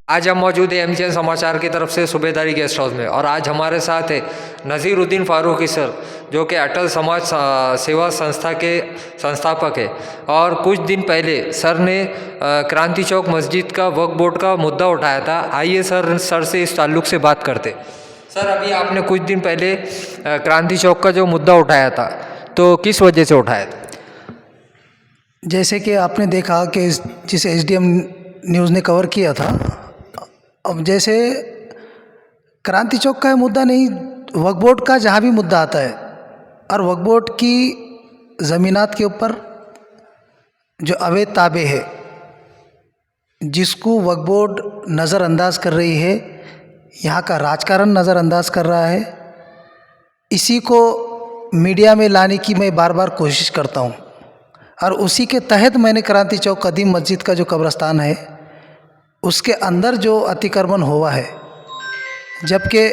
आज हम मौजूद है एमजीएन समाचार की तरफ से सूबेदारी गेस्ट हाउस में, और आज हमारे साथ है नज़ीरुद्दीन फारूकी सर, जो कि अटल समाज सेवा संस्था के संस्थापक है। और कुछ दिन पहले सर ने क्रांति चौक मस्जिद का वक्फ बोर्ड का मुद्दा उठाया था। आइए सर से इस ताल्लुक से बात करते। सर, अभी आपने कुछ दिन पहले क्रांति चौक का जो मुद्दा उठाया था, तो किस वजह से उठाया था? जैसे कि आपने देखा कि जिसे एसडीएम न्यूज़ ने कवर किया था, अब जैसे क्रांति चौक का मुद्दा नहीं, वक्फ बोर्ड का जहाँ भी मुद्दा आता है और वक्फ बोर्ड की ज़मीनात के ऊपर जो अवैध ताबे है, जिसको वक्फ बोर्ड नज़रअंदाज कर रही है, यहाँ का राजकारण नज़रअंदाज कर रहा है, इसी को मीडिया में लाने की मैं बार बार कोशिश करता हूँ। और उसी के तहत मैंने क्रांति चौक कदीम मस्जिद का जो कब्रस्तान है, उसके अंदर जो अतिक्रमण हुआ है, जबकि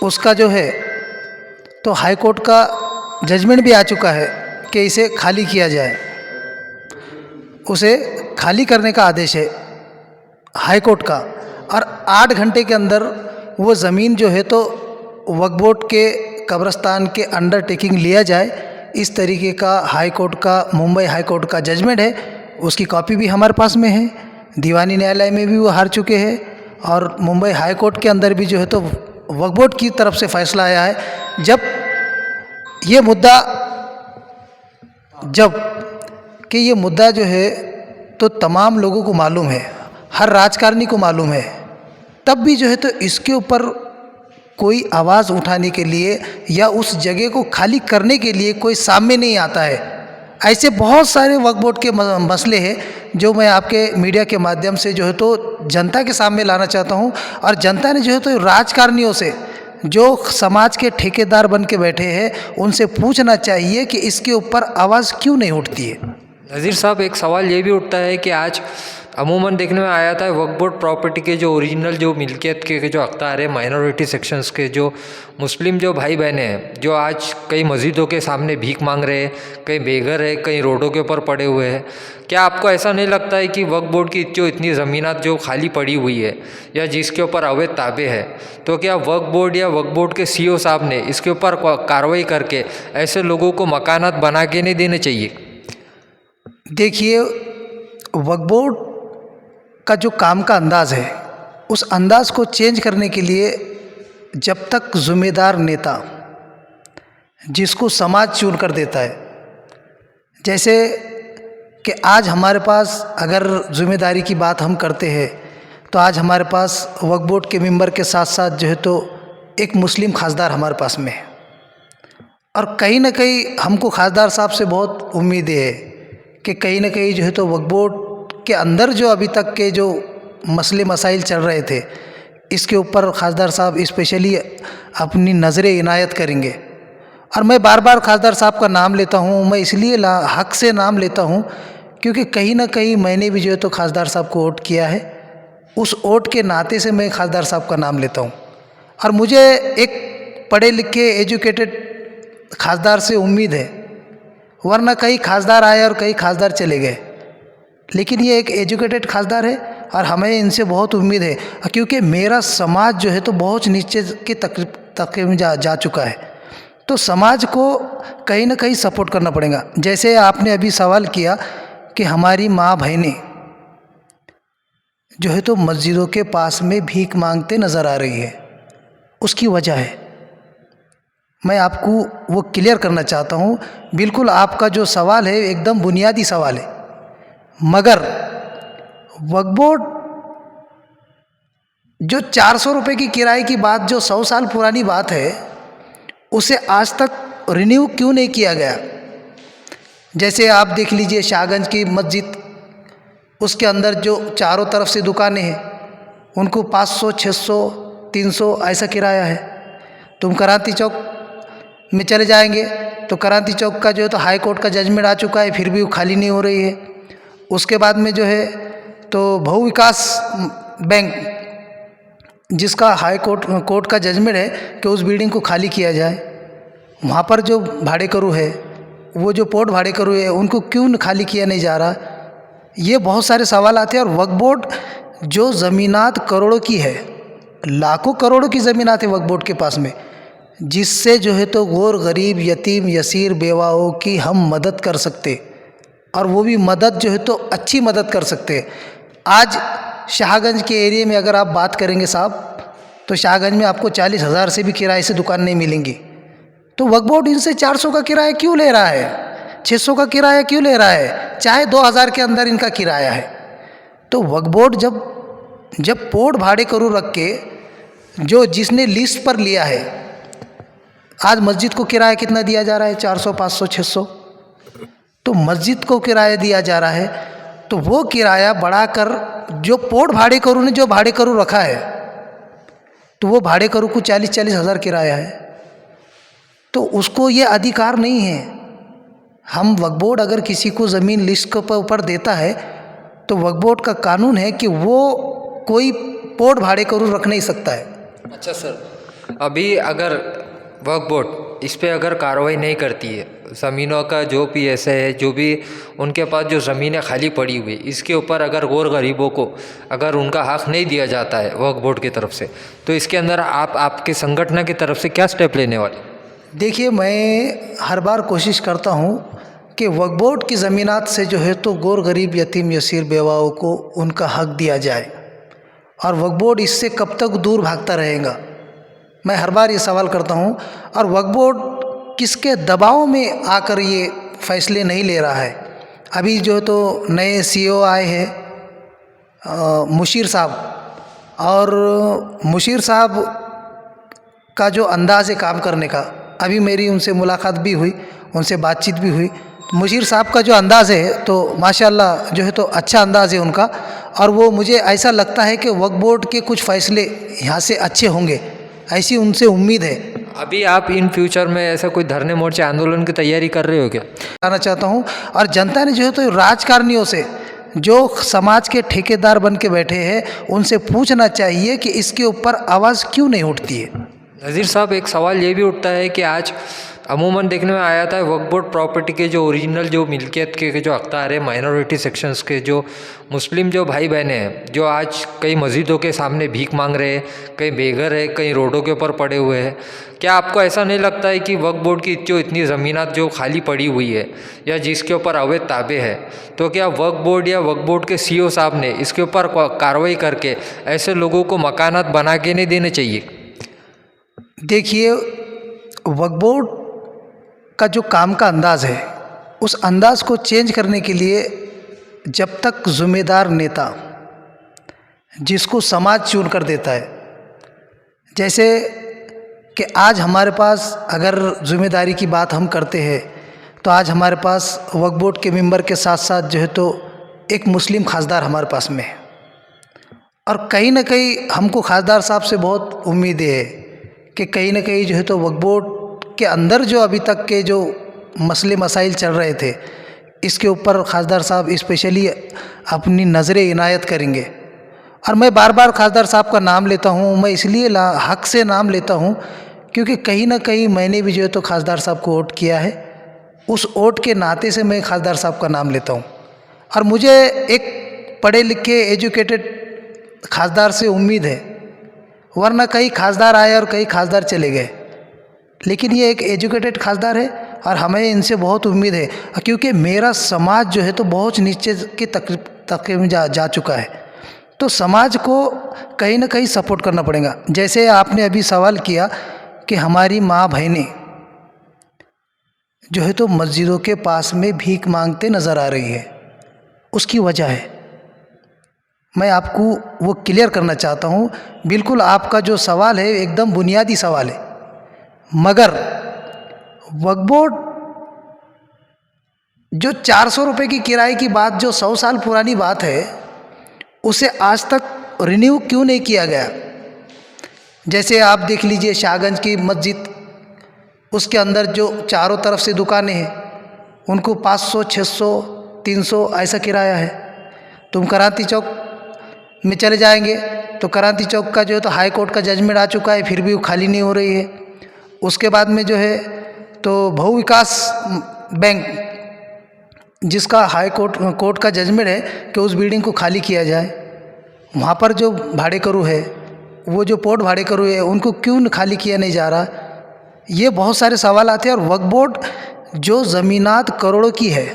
उसका जो है तो हाई कोर्ट का जजमेंट भी आ चुका है कि इसे खाली किया जाए, उसे खाली करने का आदेश है हाई कोर्ट का। और 8 घंटे के अंदर वो ज़मीन जो है तो वक्फ बोर्ड के कब्रस्तान के अंडरटेकिंग लिया जाए, इस तरीके का हाई कोर्ट का, मुंबई हाई कोर्ट का जजमेंट है। उसकी कॉपी भी हमारे पास में है, दीवानी न्यायालय में भी वो हार चुके हैं, और मुंबई हाई कोर्ट के अंदर भी जो है तो वक्फ बोर्ड की तरफ से फैसला आया है। जब ये मुद्दा जो है तो तमाम लोगों को मालूम है, हर राजकारणी को मालूम है, तब भी जो है तो इसके ऊपर कोई आवाज़ उठाने के लिए या उस जगह को खाली करने के लिए कोई सामने नहीं आता है। ऐसे बहुत सारे वक्फ बोर्ड के मसले हैं जो मैं आपके मीडिया के माध्यम से जो है तो जनता के सामने लाना चाहता हूं। और जनता ने जो है तो राजकारणियों से, जो समाज के ठेकेदार बन के बैठे हैं, उनसे पूछना चाहिए कि इसके ऊपर आवाज़ क्यों नहीं उठती है। नज़ीर साहब, एक सवाल ये भी उठता है कि आज अमूमन देखने में आया था वक्फ बोर्ड प्रॉपर्टी के जो ओरिजिनल जो मिल्कियत के जो अख्तार है, माइनॉरिटी सेक्शंस के जो मुस्लिम जो भाई बहने हैं, जो आज कई मस्जिदों के सामने भीख मांग रहे हैं, कई बेघर है, कई रोडों के ऊपर पड़े हुए हैं, क्या आपको ऐसा नहीं लगता है कि वक्फ बोर्ड की जो इतनी ज़मीनात जो खाली पड़ी हुई है या जिसके ऊपर अवैध ताबे है, तो क्या वक्फ बोर्ड या वक्फ बोर्ड के सीईओ साहब ने इसके ऊपर कार्रवाई करके ऐसे लोगों को मकानात बना के नहीं देने चाहिए? देखिए, वक्फ बोर्ड का जो काम का अंदाज़ है, उस अंदाज को चेंज करने के लिए जब तक ज़िम्मेदार नेता, जिसको समाज चुन कर देता है, जैसे कि आज हमारे पास अगर ज़िम्मेदारी की बात हम करते हैं तो आज हमारे पास वक्फ बोर्ड के मेंबर के साथ साथ जो है तो एक मुस्लिम खासदार हमारे पास में है, और कहीं ना कहीं हमको खासदार साहब से बहुत उम्मीद है कि कहीं ना कहीं जो है तो वक्फ बोर्ड के अंदर जो अभी तक के जो मसले मसाइल चल रहे थे, इसके ऊपर खासदार साहब स्पेशली अपनी नज़रें इनायत करेंगे। और मैं बार बार खासदार साहब का नाम लेता हूँ, मैं इसलिए हक से नाम लेता हूँ क्योंकि कहीं ना कहीं मैंने भी जो है तो खासदार साहब को वोट किया है, उस वोट के नाते से मैं खासदार साहब का नाम लेता हूँ। और मुझे एक पढ़े लिखे एजुकेटेड खासदार से उम्मीद है, वरना कई खासदार आए और कई खासदार चले गए, लेकिन ये एक एजुकेटेड खासदार है और हमें इनसे बहुत उम्मीद है, क्योंकि मेरा समाज जो है तो बहुत नीचे के तबके में जा चुका है, तो समाज को कहीं ना कहीं सपोर्ट करना पड़ेगा। जैसे आपने अभी सवाल किया कि हमारी माँ बहनें जो है तो मस्जिदों के पास में भीख मांगते नज़र आ रही है, उसकी वजह है, मैं आपको वो क्लियर करना चाहता हूँ। बिल्कुल आपका जो सवाल है एकदम बुनियादी सवाल है, मगर वक्फ बोर्ड जो 400 रुपये की किराए की बात, जो 100 साल पुरानी बात है, उसे आज तक रिन्यू क्यों नहीं किया गया? जैसे आप देख लीजिए शाहगंज की मस्जिद, उसके अंदर जो चारों तरफ से दुकानें हैं, उनको 500, 600, 300 ऐसा किराया है। तुम क्रांति चौक में चले जाएंगे तो क्रांति चौक का जो है तो हाई कोर्ट का जजमेंट आ चुका है, फिर भी वो खाली नहीं हो रही है। उसके बाद में जो है तो बहु विकास बैंक, जिसका हाई कोर्ट का जजमेंट है कि उस बिल्डिंग को खाली किया जाए, वहाँ पर जो भाड़ेकरू है, वो जो पोर्ट भाड़ेकरू है, उनको क्यों खाली किया नहीं जा रहा? ये बहुत सारे सवाल आते हैं। और वक्फ बोर्ड जो ज़मीनात करोड़ों की है, लाखों करोड़ों की ज़मीनात है वक्फ बोर्ड के पास में, जिससे जो है तो गौर गरीब यतीम यसीर बेवाओं की हम मदद कर सकते, और वो भी मदद जो है तो अच्छी मदद कर सकते। आज शाहगंज के एरिया में अगर आप बात करेंगे साहब, तो शाहगंज में आपको 40,000 से भी किराए से दुकान नहीं मिलेंगी। तो वक्फ बोर्ड इनसे 400 का किराया क्यों ले रहा है, 600 का किराया क्यों ले रहा है, चाहे 2,000 के अंदर इनका किराया है। तो वक्फ बोर्ड जब पोर्ट भाड़े करू रख के जो जिसने लिस्ट पर लिया है, आज मस्जिद को किराया कितना दिया जा रहा है, 400 500 600, तो मस्जिद को किराया दिया जा रहा है, तो वो किराया बढ़ाकर जो पोर्ट भाड़े करू ने जो भाड़े करू रखा है, तो वो भाड़े करू को 40-40 हज़ार किराया है, तो उसको ये अधिकार नहीं है। हम वक्फ बोर्ड अगर किसी को ज़मीन लिस्ट के ऊपर देता है, तो वक्फ बोर्ड का कानून है कि वो कोई पोर्ट भाड़े करू रख नहीं सकता है। अच्छा सर, अभी अगर वक्फ बोर्ड इस पे अगर कार्रवाई नहीं करती है, ज़मीनों का जो भी ऐसे है, जो भी उनके पास जो ज़मीनें खाली पड़ी हुई, इसके ऊपर अगर गौर गरीबों को अगर उनका हक़ नहीं दिया जाता है वक्फ बोर्ड की तरफ से, तो इसके अंदर आपके संगठन की तरफ से क्या स्टेप लेने वाले? देखिए, मैं हर बार कोशिश करता हूँ कि वक्फ बोर्ड की ज़मीनात से जो है तो गौर गरीब यतीम यसीर बेवाओं को उनका हक़ दिया जाए, और वक्फ बोर्ड इससे कब तक दूर भागता रहेगा, मैं हर बार ये सवाल करता हूँ। और वक्फ बोर्ड किसके दबाव में आकर ये फैसले नहीं ले रहा है। अभी जो तो नए CEO आए हैं मुशीर साहब, और मुशीर साहब का जो अंदाज़ है काम करने का, अभी मेरी उनसे मुलाकात भी हुई, उनसे बातचीत भी हुई। तो मुशीर साहब का जो अंदाज़ है तो माशाल्लाह जो है तो अच्छा अंदाज़ है उनका, और वो मुझे ऐसा लगता है कि वक्फ बोर्ड के कुछ फ़ैसले यहाँ से अच्छे होंगे, ऐसी उनसे उम्मीद है। अभी आप इन फ्यूचर में ऐसा कोई धरने मोर्चे आंदोलन की तैयारी कर रहे हो क्या? कहना चाहता हूँ, और जनता ने जो है तो राजकारणियों से, जो समाज के ठेकेदार बन के बैठे हैं, उनसे पूछना चाहिए कि इसके ऊपर आवाज़ क्यों नहीं उठती है। नज़ीर साहब, एक सवाल ये भी उठता है कि आज अमूमन देखने में आया था वक्फ बोर्ड प्रॉपर्टी के जो ओरिजिनल जो मिल्कियत के जो अख्तार है माइनॉरिटी सेक्शंस के, जो मुस्लिम जो भाई बहनें हैं, जो आज कई मस्जिदों के सामने भीख मांग रहे हैं, कई बेघर है, कई रोडों के ऊपर पड़े हुए हैं, क्या आपको ऐसा नहीं लगता है कि वक्फ बोर्ड की जो इतनी ज़मीनात जो खाली पड़ी हुई है या जिसके ऊपर अवैध ताबे है, तो क्या वक्फ बोर्ड या वक्फ बोर्ड के CEO साहब ने इसके ऊपर कार्रवाई करके ऐसे लोगों को मकानात बना के नहीं देने चाहिए? देखिए, वक्फ बोर्ड का जो काम का अंदाज़ है, उस अंदाज़ को चेंज करने के लिए जब तक ज़िम्मेदार नेता, जिसको समाज चुन कर देता है, जैसे कि आज हमारे पास अगर ज़िम्मेदारी की बात हम करते हैं, तो आज हमारे पास वक्फ बोर्ड के मेंबर के साथ साथ जो है तो एक मुस्लिम खासदार हमारे पास में है, और कहीं ना कहीं हमको खासदार साहब से बहुत उम्मीद है कि कहीं ना कहीं जो है तो वक्फ बोर्ड के अंदर जो अभी तक के जो मसले मसाइल चल रहे थे, इसके ऊपर खासदार साहब स्पेशली अपनी नज़रें इनायत करेंगे। और मैं बार बार खासदार साहब का नाम लेता हूँ, मैं इसलिए हक से नाम लेता हूँ क्योंकि कहीं ना कहीं मैंने भी जो है तो खासदार साहब को वोट किया है, उस वोट के नाते से मैं खासदार साहब का नाम लेता हूँ। और मुझे एक पढ़े लिखे एजुकेटेड खासदार से उम्मीद है, वरना कई खासदार आए और कई खासदार चले गए, लेकिन ये एक एजुकेटेड खासदार है और हमें इनसे बहुत उम्मीद है, क्योंकि मेरा समाज जो है तो बहुत नीचे के तबके में जा चुका है, तो समाज को कहीं ना कहीं सपोर्ट करना पड़ेगा। जैसे आपने अभी सवाल किया कि हमारी माँ बहनें जो है तो मस्जिदों के पास में भीख मांगते नज़र आ रही है, उसकी वजह है, मैं आपको वो क्लियर करना चाहता हूँ। बिल्कुल आपका जो सवाल है एकदम बुनियादी सवाल है, मगर वक्फ बोर्ड जो 400 रुपये की किराए की बात, जो 100 साल पुरानी बात है, उसे आज तक रिन्यू क्यों नहीं किया गया। जैसे आप देख लीजिए शाहगंज की मस्जिद, उसके अंदर जो चारों तरफ से दुकानें हैं, उनको 500, 600, 300 ऐसा किराया है। तुम क्रांति चौक में चले जाएंगे तो क्रांति चौक का जो है तो हाई कोर्ट का जजमेंट आ चुका है, फिर भी वो खाली नहीं हो रही है। उसके बाद में जो है तो बहु विकास बैंक, जिसका हाई कोर्ट का जजमेंट है कि उस बिल्डिंग को खाली किया जाए, वहाँ पर जो भाड़े करू है, वो जो प्लॉट भाड़े करू है, उनको क्यों खाली किया नहीं जा रहा, ये बहुत सारे सवाल आते हैं। और वक्फ बोर्ड जो ज़मीनात करोड़ों की है,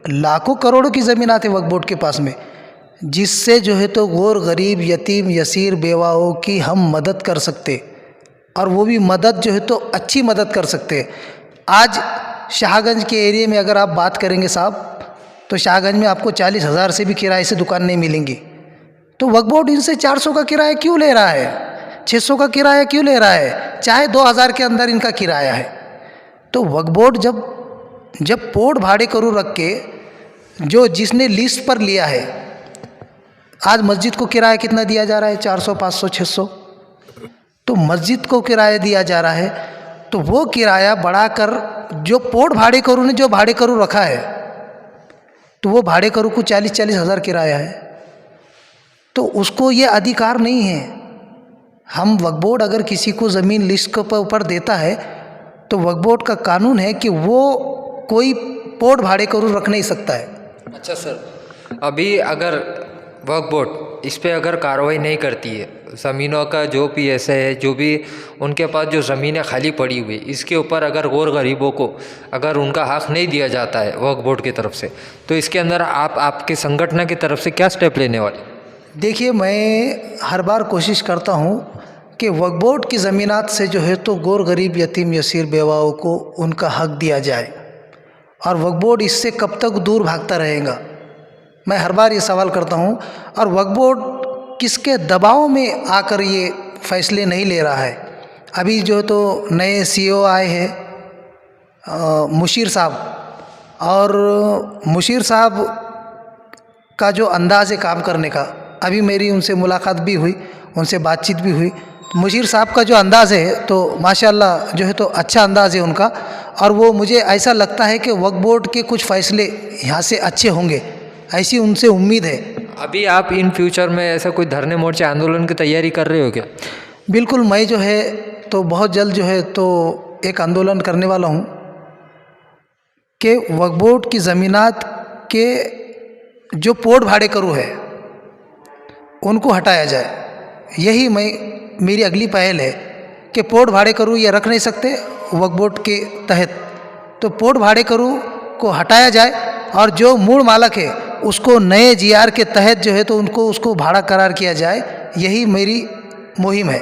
लाखों करोड़ों की ज़मीनात है वक्फ बोर्ड के पास में, जिससे जो है तो गौर गरीब यतीम यसीर बेवाओं की हम मदद कर सकते, और वो भी मदद जो है तो अच्छी मदद कर सकते। आज शाहगंज के एरिया में अगर आप बात करेंगे साहब, तो शाहगंज में आपको 40,000 से भी किराए से दुकान नहीं मिलेंगी। तो वक्फ बोर्ड इनसे 400 का किराया क्यों ले रहा है, 600 का किराया क्यों ले रहा है, चाहे 2,000 के अंदर इनका किराया है। तो वक्फ बोर्ड जब प्लॉट भाड़े करू रख के जो जिसने लिस्ट पर लिया है, आज मस्जिद को किराया कितना दिया जा रहा है, 400 500 600, तो मस्जिद को किराया दिया जा रहा है, तो वो किराया बढ़ाकर जो प्लॉट भाड़े करू ने जो भाड़े करू रखा है, तो वो भाड़े करू को 40-40 हज़ार किराया है, तो उसको ये अधिकार नहीं है। हम वक्फ बोर्ड अगर किसी को ज़मीन लिस्ट के ऊपर देता है, तो वक्फ बोर्ड का कानून है कि वो कोई प्लॉट भाड़े करू रख नहीं सकता है। अच्छा सर, अभी अगर वक्फ बोर्ड इस पे अगर कार्रवाई नहीं करती है, ज़मीनों का जो भी ऐसे है, जो भी उनके पास जो ज़मीनें खाली पड़ी हुई, इसके ऊपर अगर गौर गरीबों को अगर उनका हक़ नहीं दिया जाता है वक्फ बोर्ड की तरफ से, तो इसके अंदर आपके संगठन की तरफ से क्या स्टेप लेने वाले? देखिए, मैं हर बार कोशिश करता हूँ कि वक्फ बोर्ड की ज़मीनात से जो है तो गौर गरीब यतीम यसीर बेवाओं को उनका हक़ दिया जाए, और वक्फ बोर्ड इससे कब तक दूर भागता रहेगा, मैं हर बार ये सवाल करता हूँ। और वक्फ बोर्ड किसके दबाव में आकर ये फैसले नहीं ले रहा है। अभी जो तो नए CEO आए हैं मुशीर साहब, और मुशीर साहब का जो अंदाज़ है काम करने का, अभी मेरी उनसे मुलाकात भी हुई, उनसे बातचीत भी हुई। मुशीर साहब का जो अंदाज़ है तो माशाल्लाह जो है तो अच्छा अंदाज़ है उनका, और वो मुझे ऐसा लगता है कि वक्फ बोर्ड के कुछ फ़ैसले यहाँ से अच्छे होंगे, ऐसी उनसे उम्मीद है। अभी आप इन फ्यूचर में ऐसा कोई धरने मोर्चे आंदोलन की तैयारी कर रहे हो क्या? बिल्कुल, मैं जो है तो बहुत जल्द जो है तो एक आंदोलन करने वाला हूँ कि वक्फ बोर्ड की ज़मीनात के जो प्लॉट भाड़े करू है उनको हटाया जाए। यही मेरी अगली पहल है कि प्लॉट भाड़े करू ये रख नहीं सकते वक्फ बोर्ड के तहत, तो प्लॉट भाड़े करू को हटाया जाए, और जो मूल मालक है उसको नए GR के तहत जो है तो उसको भाड़ा करार किया जाए। यही मेरी मुहिम है।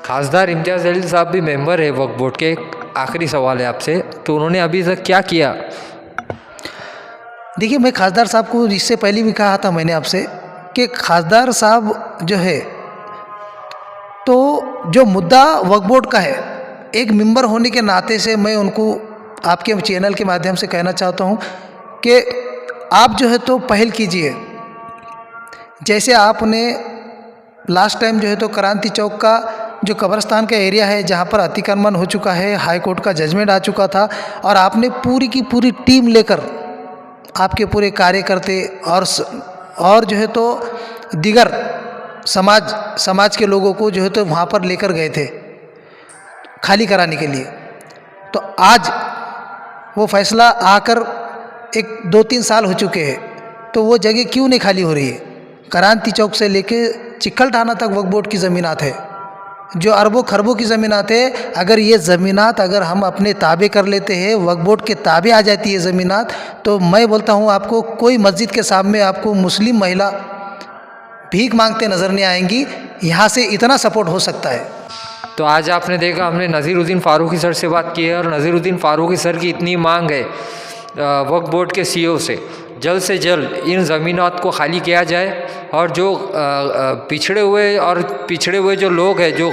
खासदार इम्तियाज़ जलील साहब भी मेंबर है वक्फ बोर्ड के। आखिरी सवाल है आपसे, तो उन्होंने अभी तक क्या किया? देखिए, मैं खासदार साहब को इससे पहले भी कहा था मैंने आपसे कि खासदार साहब जो है तो जो मुद्दा वक्फ बोर्ड का है, एक मेंबर होने के नाते से मैं उनको आपके चैनल के माध्यम से कहना चाहता हूँ कि आप जो है तो पहल कीजिए। जैसे आपने लास्ट टाइम जो है तो क्रांति चौक का जो कब्रस्तान का एरिया है, जहाँ पर अतिक्रमण हो चुका है, हाई कोर्ट का जजमेंट आ चुका था, और आपने पूरी की पूरी टीम लेकर आपके पूरे कार्यकर्ते और जो है तो दीगर समाज के लोगों को जो है तो वहाँ पर लेकर गए थे खाली कराने के लिए। तो आज वो फैसला आकर 1-2-3 साल हो चुके हैं, तो वो जगह क्यों नहीं खाली हो रही है? क्रांति चौक से लेके चिखलठाना तक वक्फ बोर्ड की ज़मीनात है, जो अरबों खरबों की ज़मीनात है। अगर ये ज़मीनात अगर हम अपने ताबे कर लेते हैं, वक्फ बोर्ड के ताबे आ जाती है ज़मीनात, तो मैं बोलता हूँ आपको कोई मस्जिद के सामने आपको मुस्लिम महिला भीख मांगते नज़र नहीं आएंगी। यहाँ से इतना सपोर्ट हो सकता है। तो आज आपने देखा, हमने नज़ीरुद्दीन फ़ारूकी सर से बात की है, और नज़ीरुद्दीन फ़ारूकी सर की इतनी मांग है वक्फ बोर्ड के CEO से, जल्द से जल्द इन ज़मीनात को खाली किया जाए, और जो पिछड़े हुए जो लोग हैं, जो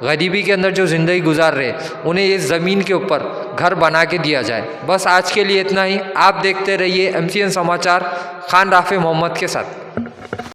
गरीबी के अंदर जो ज़िंदगी गुजार रहे, उन्हें इस ज़मीन के ऊपर घर बना के दिया जाए। बस आज के लिए इतना ही। आप देखते रहिए MCN समाचार, खान राफे मोहम्मद के साथ।